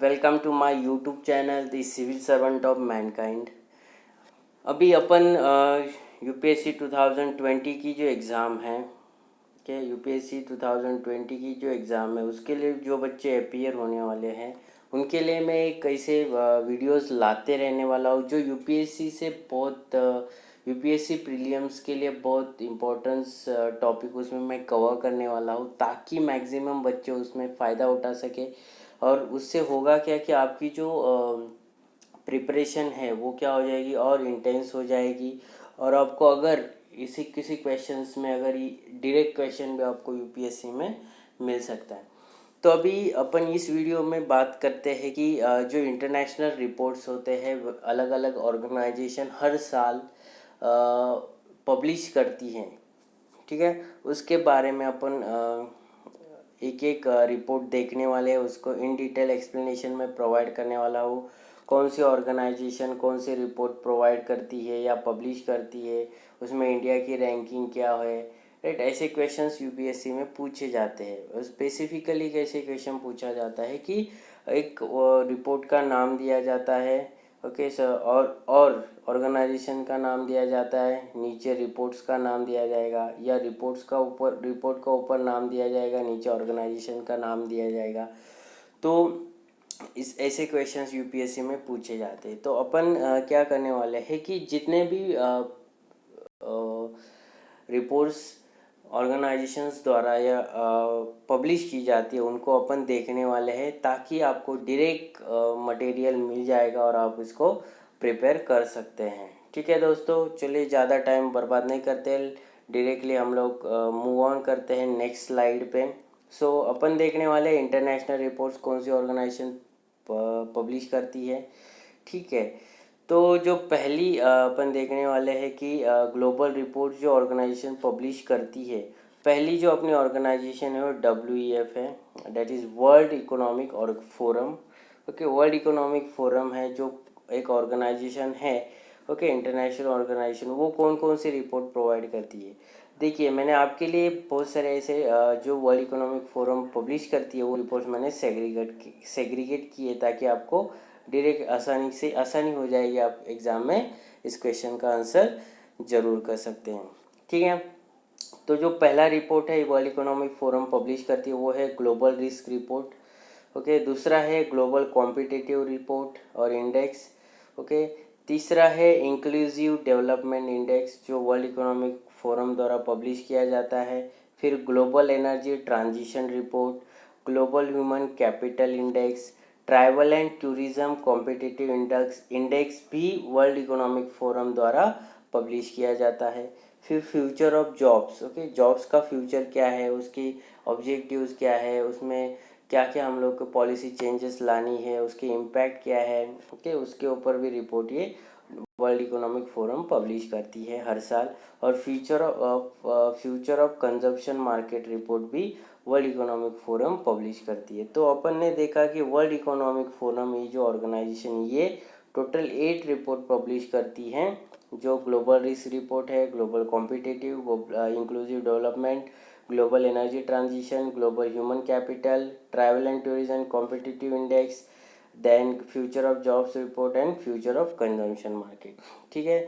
Welcome to my YouTube channel the civil servant of mankind. अभी अपन UPSC 2020 की जो एग्ज़ाम है यूपीएससी 2020 की जो एग्ज़ाम है उसके लिए जो बच्चे अपीयर होने वाले हैं उनके लिए मैं एक ऐसे वीडियोस लाते रहने वाला हूँ जो यूपीएससी से बहुत यूपीएससी प्रीलिम्स के लिए बहुत इम्पोर्टेंस टॉपिक उसमें मैं कवर करने वाला हूँ ताकि मैक्सिमम बच्चे उसमें फ़ायदा उठा सके। और उससे होगा क्या कि आपकी जो प्रिपरेशन है वो क्या हो जाएगी और इंटेंस हो जाएगी। और आपको अगर इसी किसी क्वेश्चंस में अगर डायरेक्ट क्वेश्चन भी आपको यूपीएससी में मिल सकता है। तो अभी अपन इस वीडियो में बात करते हैं कि जो इंटरनेशनल रिपोर्ट्स होते हैं अलग अलग ऑर्गेनाइजेशन हर साल पब्लिश करती हैं, ठीक है। उसके बारे में अपन एक एक रिपोर्ट देखने वाले हैं, उसको इन डिटेल एक्सप्लेनेशन में प्रोवाइड करने वाला हूँ। कौन सी ऑर्गेनाइजेशन कौन सी रिपोर्ट प्रोवाइड करती है या पब्लिश करती है, उसमें इंडिया की रैंकिंग क्या है, राइट। ऐसे क्वेश्चंस यूपीएससी में पूछे जाते हैं। स्पेसिफिकली कैसे क्वेश्चन पूछा जाता है कि एक रिपोर्ट का नाम दिया जाता है, ओके सर, और ऑर्गेनाइजेशन का नाम दिया जाता है, नीचे रिपोर्ट्स का नाम दिया जाएगा, या रिपोर्ट का ऊपर नाम दिया जाएगा, नीचे ऑर्गेनाइजेशन का नाम दिया जाएगा। तो इस ऐसे क्वेश्चंस यूपीएससी में पूछे जाते हैं। तो अपन क्या करने वाले हैं कि जितने भी रिपोर्ट्स ऑर्गेनाइजेशंस द्वारा या पब्लिश की जाती है उनको अपन देखने वाले हैं ताकि आपको डायरेक्ट मटेरियल मिल जाएगा और आप इसको प्रिपेयर कर सकते हैं। ठीक है दोस्तों, चलिए ज़्यादा टाइम बर्बाद नहीं करते, डायरेक्टली हम लोग मूव ऑन करते हैं नेक्स्ट स्लाइड पे। सो अपन देखने वाले इंटरनेशनल रिपोर्ट्स कौन सी ऑर्गेनाइजेशन पब्लिश करती है, ठीक है। तो जो पहली अपन देखने वाले हैं कि ग्लोबल रिपोर्ट जो ऑर्गेनाइजेशन पब्लिश करती है, पहली जो अपनी ऑर्गेनाइजेशन है वो WEF है, डेट इज़ वर्ल्ड इकोनॉमिक और forum. Okay, world economic forum है जो एक ऑर्गेनाइजेशन है, ओके, इंटरनेशनल ऑर्गेनाइजेशन। वो कौन कौन सी रिपोर्ट प्रोवाइड करती है, देखिए मैंने आपके लिए बहुत सारे ऐसे जो वर्ल्ड इकोनॉमिक फोरम पब्लिश करती है वो रिपोर्ट्स मैंने सेग्रीगेट किए ताकि आपको डायरेक्ट आसानी हो जाएगी, आप एग्ज़ाम में इस क्वेश्चन का आंसर ज़रूर कर सकते हैं, ठीक है। तो जो पहला रिपोर्ट है वर्ल्ड इकोनॉमिक फोरम पब्लिश करती है वो है ग्लोबल रिस्क रिपोर्ट, ओके। दूसरा है ग्लोबल कॉम्पिटिटिव रिपोर्ट और इंडेक्स, ओके। तीसरा है इंक्लूसिव डेवलपमेंट इंडेक्स जो वर्ल्ड इकोनॉमिक फोरम द्वारा पब्लिश किया जाता है। फिर global energy transition report, global human capital index, travel and tourism competitive index भी वर्ल्ड इकोनॉमिक फोरम द्वारा पब्लिश किया जाता है। फिर future of jobs, okay, jobs का फ्यूचर क्या है, उसकी ऑब्जेक्टिव्स क्या है, उसमें क्या क्या हम लोग को पॉलिसी चेंजेस लानी है, उसके इम्पैक्ट क्या है, ओके, उसके ऊपर भी रिपोर्ट ये वर्ल्ड इकोनॉमिक फोरम पब्लिश करती है हर साल। और future of consumption market report भी वर्ल्ड इकोनॉमिक फोरम पब्लिश करती है। तो अपन ने देखा कि वर्ल्ड इकोनॉमिक फोरम ये जो ऑर्गेनाइजेशन ये टोटल 8 रिपोर्ट पब्लिश करती हैं, जो ग्लोबल रिस्क रिपोर्ट है, global competitive, inclusive development, global energy transition, global human capital, travel and tourism competitive index, then future of jobs report and future of consumption market, ठीक है।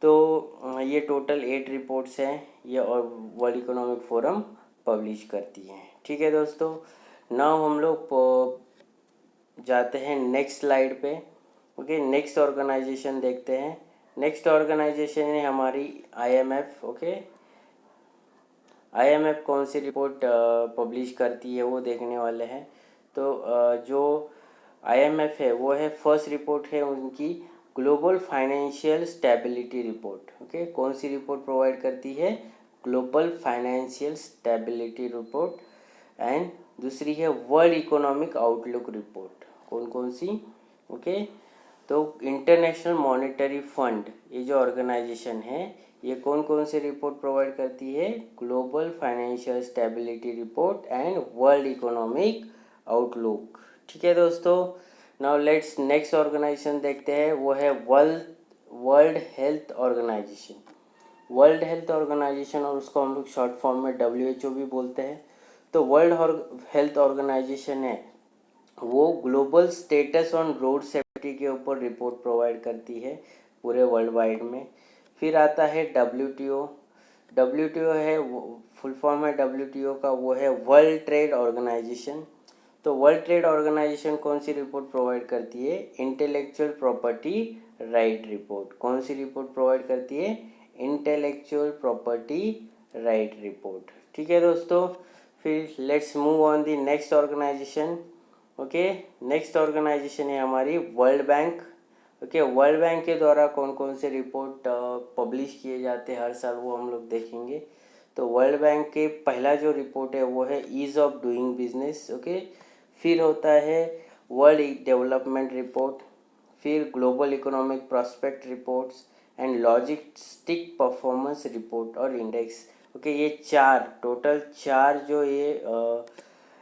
तो ये total 8 reports हैं ये और वर्ल्ड इकोनॉमिक फोरम पब्लिश करती हैं, ठीक है दोस्तों। नाउ हम लोग जाते हैं नेक्स्ट स्लाइड पे, ओके। नेक्स्ट ऑर्गेनाइजेशन देखते हैं। नेक्स्ट ऑर्गेनाइजेशन है हमारी IMF, ओके। IMF कौन सी रिपोर्ट पब्लिश करती है वो देखने वाले हैं। तो जो IMF है वो है फर्स्ट रिपोर्ट है उनकी global financial stability report, okay. कौन सी रिपोर्ट प्रोवाइड करती है, global financial stability report. And दूसरी है वर्ल्ड इकोनॉमिक आउटलुक रिपोर्ट, कौन कौन सी, ओके। तो इंटरनेशनल मॉनेटरी फंड ये जो ऑर्गेनाइजेशन है ये कौन कौन सी रिपोर्ट प्रोवाइड करती है, global financial stability report and world economic outlook, ठीक है दोस्तों। नाउ लेट्स नेक्स्ट ऑर्गेनाइजेशन देखते हैं, वो है world health organisation. World health organisation और उसको हम लोग शॉर्ट फॉर्म में WHO भी बोलते हैं। तो वर्ल्ड हेल्थ ऑर्गेनाइजेशन है वो global status on road safety के ऊपर रिपोर्ट प्रोवाइड करती है पूरे वर्ल्ड वाइड में। फिर आता है WTO। WTO है, फुल फॉर्म है WTO का, वो है वर्ल्ड ट्रेड ऑर्गेनाइजेशन। तो वर्ल्ड ट्रेड ऑर्गेनाइजेशन कौन सी रिपोर्ट प्रोवाइड करती है? Intellectual property right report. कौन सी रिपोर्ट प्रोवाइड करती है? Intellectual property right report. ठीक है दोस्तों, फिर let's move on the next organisation. Okay, next organisation है हमारी world bank. Okay, world bank के द्वारा कौन कौन से रिपोर्ट पब्लिश किए जाते हैं हर साल, वो हम लोग देखेंगे। तो वर्ल्ड बैंक के पहला जो रिपोर्ट है वो है ease of doing business. Okay, फिर होता है वर्ल्ड डेवलपमेंट रिपोर्ट, फिर global economic prospect reports and logistic performance report और इंडेक्स। ओके, ये चार, टोटल चार जो ये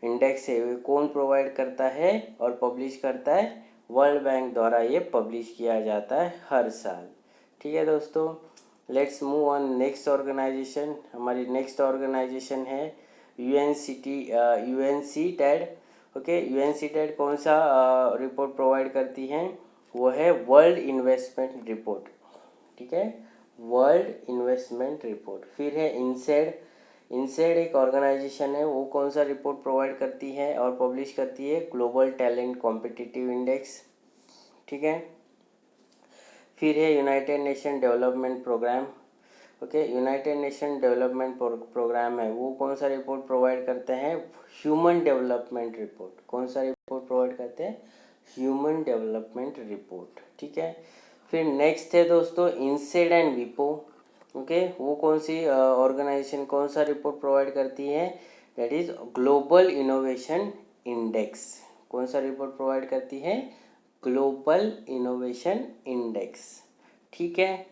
इंडेक्स है वो कौन प्रोवाइड करता है और पब्लिश करता है? वर्ल्ड बैंक द्वारा ये पब्लिश किया जाता है हर साल। ठीक है दोस्तों, let's move on next organisation. हमारी नेक्स्ट ऑर्गेनाइजेशन है यूएनसीटैड। ओके, यूएनसीटैड कौन सा रिपोर्ट प्रोवाइड करती है? वो है वर्ल्ड इन्वेस्टमेंट रिपोर्ट। ठीक है, वर्ल्ड इन्वेस्टमेंट रिपोर्ट। फिर है इंसेड। इंसेड एक ऑर्गेनाइजेशन है, वो कौन सा रिपोर्ट प्रोवाइड करती है और पब्लिश करती है? Global talent competitive index. ठीक है, फिर है united nation development programme. Okay, united nation development programme है, वो कौन सा रिपोर्ट प्रोवाइड करते हैं? Human development report. कौन सा रिपोर्ट प्रोवाइड करते हैं? Human development report. ठीक है, फिर नेक्स्ट है दोस्तों इंसेड एंड विपो। ओके, वो कौन सी ऑर्गेनाइजेशन कौन सा रिपोर्ट प्रोवाइड करती है? That is global innovation index. कौन सा रिपोर्ट प्रोवाइड करती है? Global innovation index. ठीक है,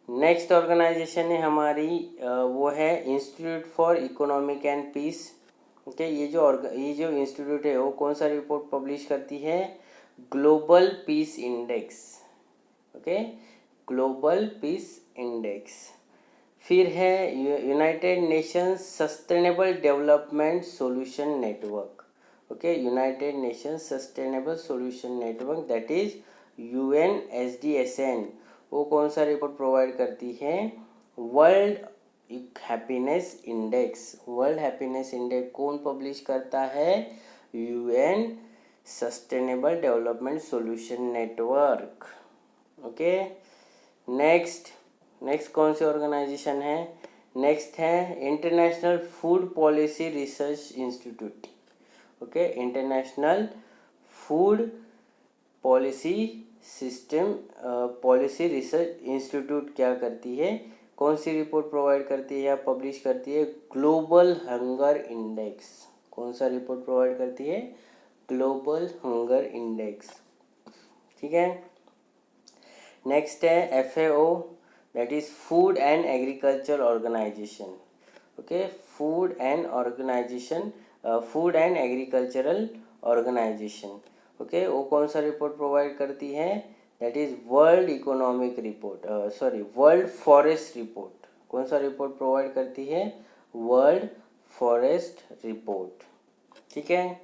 नेक्स्ट ऑर्गेनाइजेशन है हमारी वो है institute for economic and peace. Okay, ये जो इंस्टीट्यूट है वो कौन सा रिपोर्ट पब्लिश करती है? Global peace index. Okay, global peace index. फिर है United Nations sustainable development solution network. Okay, United Nations sustainable solution network, that is UNSDSN। वो कौन सा रिपोर्ट प्रोवाइड करती है? World happiness index. World happiness index कौन पब्लिश करता है? UN sustainable development solution network. Okay, next कौन सी organisation है? नेक्स्ट है international food policy research institute. Okay, international food policy research institute क्या करती है? कौन सी रिपोर्ट प्रोवाइड करती है या पब्लिश करती है? Global hunger index. कौन सा रिपोर्ट प्रोवाइड करती है? Global hunger index. ठीक है, नेक्स्ट है FAO, that is food and agriculture organisation. Okay, food and agricultural organisation. Okay, वो कौन सा रिपोर्ट प्रोवाइड करती है? That is world forest report. कौन सा रिपोर्ट प्रोवाइड करती है? World forest report. ठीक है,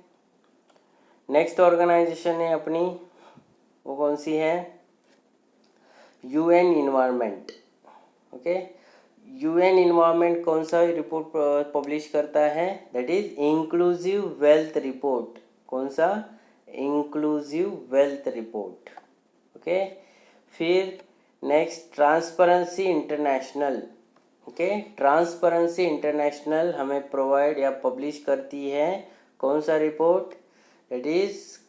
नेक्स्ट ऑर्गेनाइजेशन है अपनी, वो कौन सी है? UN environment. Okay, UN environment कौन सा रिपोर्ट पब्लिश करता है? That is inclusive wealth report. कौन सा? Inclusive wealth report. ओके, फिर next transparency international. Okay, transparency international हमें प्रोवाइड या पब्लिश करती है कौन सा report? That is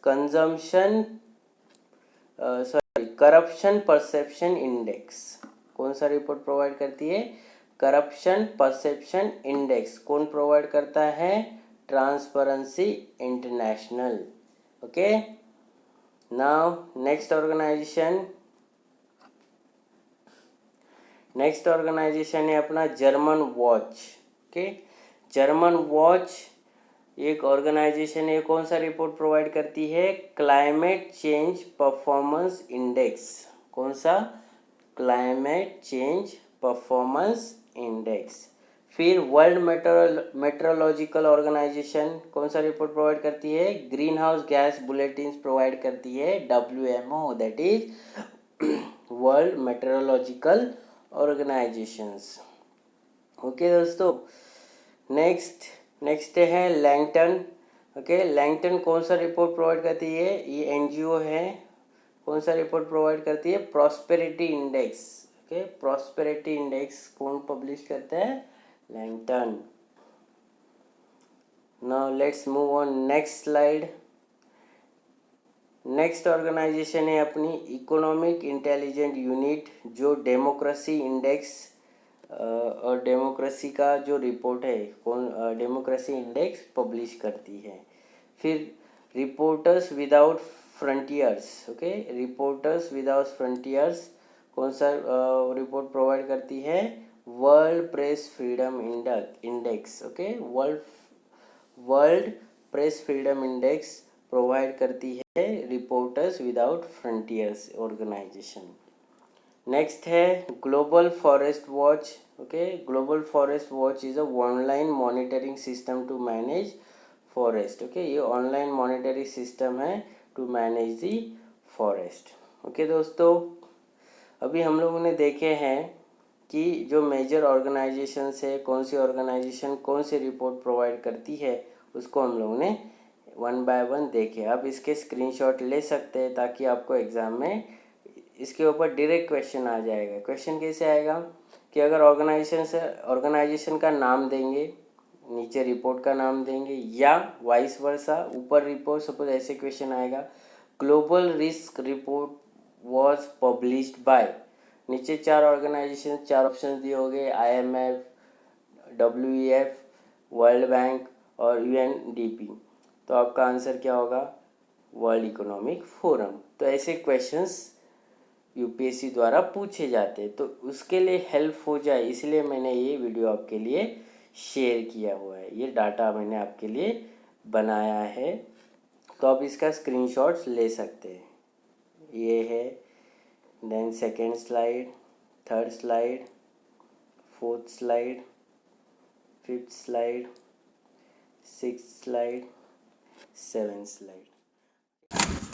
corruption perception index. कौन सा रिपोर्ट प्रोवाइड करती है? Corruption perception index. कौन प्रोवाइड करता है? Transparency international. Okay, now next organisation है अपना German Watch. Okay, German watch एक ऑर्गेनाइजेशन है, कौन सा रिपोर्ट प्रोवाइड करती है? Climate change performance index. कौन सा? Climate change performance index. फिर वर्ल्ड मेट्रोलॉजिकल ऑर्गेनाइजेशन कौन सा रिपोर्ट प्रोवाइड करती है? Green house gas bulletin provide करती है WMO, that is world meteorological organisations. Okay दोस्तों, नेक्स्ट है लैंगटन। ओके, लैंगटन कौन सा रिपोर्ट प्रोवाइड करती है? ये NGO है। कौन सा रिपोर्ट प्रोवाइड करती है? Prosperity index. Okay, prosperity index कौन पब्लिश करता है? Langton. Now let's move on next slide. Next organisation है अपनी इकोनॉमिक इंटेलिजेंट यूनिट, जो डेमोक्रेसी इंडेक्स और डेमोक्रेसी का जो रिपोर्ट है कौन डेमोक्रेसी इंडेक्स पब्लिश करती है। फिर reporters without frontiers. Okay, reporters without frontiers कौन सा रिपोर्ट प्रोवाइड करती है? World press freedom index. Okay, world press freedom index provide करती है reporters without frontiers organisation. Next है global forest watch. Okay, global forest watch is a online monitoring system to manage forest. Okay, ये online monitoring system है to manage the forest. Okay दोस्तों, अभी हम लोगों ने देखे हैं कि जो मेजर ऑर्गेनाइजेशंस है, कौन सी ऑर्गेनाइजेशन कौन सी रिपोर्ट प्रोवाइड करती है, उसको हम लोगों ने 1 बाय 1 देखे। आप इसके स्क्रीनशॉट ले सकते हैं ताकि आपको एग्ज़ाम में इसके ऊपर डायरेक्ट क्वेश्चन आ जाएगा। क्वेश्चन कैसे आएगा कि अगर ऑर्गेनाइजेशन का नाम देंगे, नीचे रिपोर्ट का नाम देंगे, या वाइस वर्सा ऊपर रिपोर्ट, सपोज ऐसे क्वेश्चन आएगा global risk report was published by, नीचे 4 ऑर्गेनाइजेशन 4 ऑप्शन दिए होंगे, IMF, WEF, वर्ल्ड बैंक और UNDP। तो आपका आंसर क्या होगा? World economic forum. तो ऐसे क्वेश्चंस UPSC द्वारा पूछे जाते हैं, तो उसके लिए हेल्प हो जाए इसलिए मैंने ये वीडियो आपके लिए शेयर किया हुआ है। ये डाटा मैंने आपके लिए बनाया है, तो आप इसका स्क्रीनशॉट्स ले सकते हैं। ये है, then second slide, third slide, fourth slide, fifth slide, sixth slide, seventh slide.